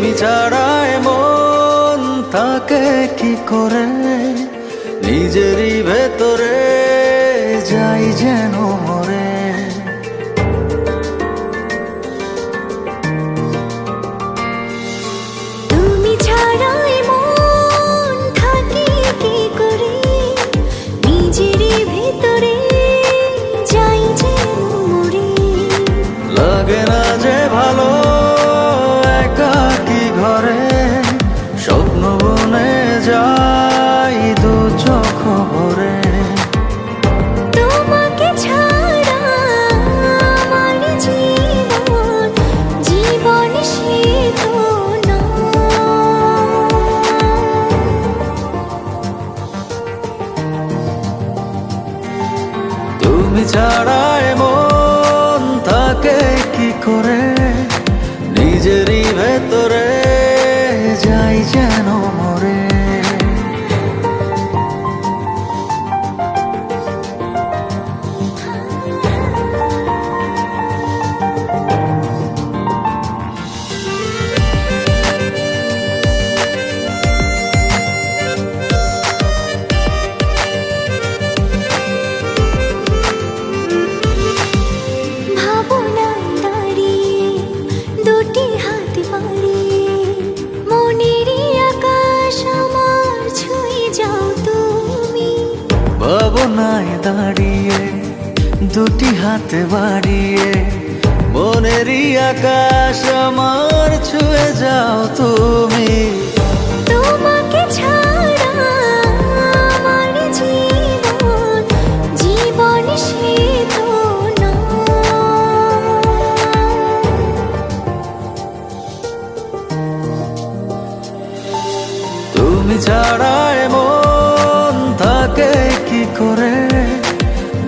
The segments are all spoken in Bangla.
তুমি ছাড়া মন থাকে কি করে, নিজেরই ভেতরে যাই যেন মরে। তুমি ছাড়া মন থাকে কি করে, নিজেরই ভেতরে যাই যেন মরে। লাগে না যে ভালো একাকী ঘরে, স্বপ্ন বনে যাই দু চোখ ভরে। তোমাকে ছাড়া আমার জীবন, জীবন সে তো না। তুমি ছাড়া মন থাকে কি করে, নিজেরই ভেতরে যাই যেন মরে। ভাবনায় দাঁড়িয়ে দুটি হাত বাড়িয়ে, মনেরই আকাশ আমার ছুঁয়ে যাও তুমি। ভাবনায় দাঁড়িয়ে দুটি হাত বাড়িয়ে, মনেরই আকাশ আমার ছুঁয়ে যাও তুমি। তোমাকে ছাড়া আমার জীবন, জীবন সে তো না। তুমি ছাড়া মন থাকে কি করে,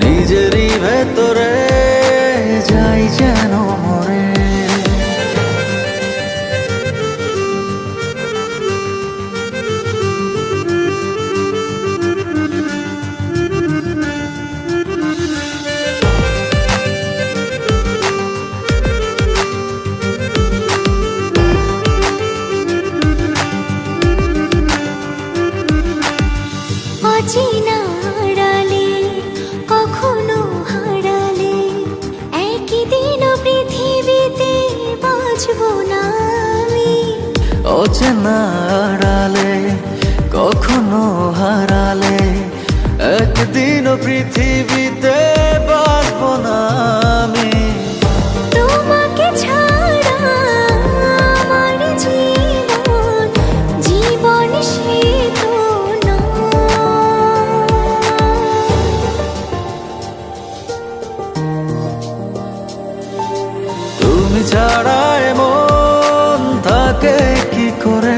নিজেরই ভেতরে যাই যেন মরে। অচেনা আড়ালে কখনো হারালে, একই দিন পৃথিবীতে বাঁচবো না আমি। অচেনা আড়ালে কখনো হারালে, একদিন পৃথিবীতে বাঁচব না আমি। তোমাকে ছাড়া আমার জীবন, জীবন সে তো না। তুমি ছাড়া মন থাকে কি করে,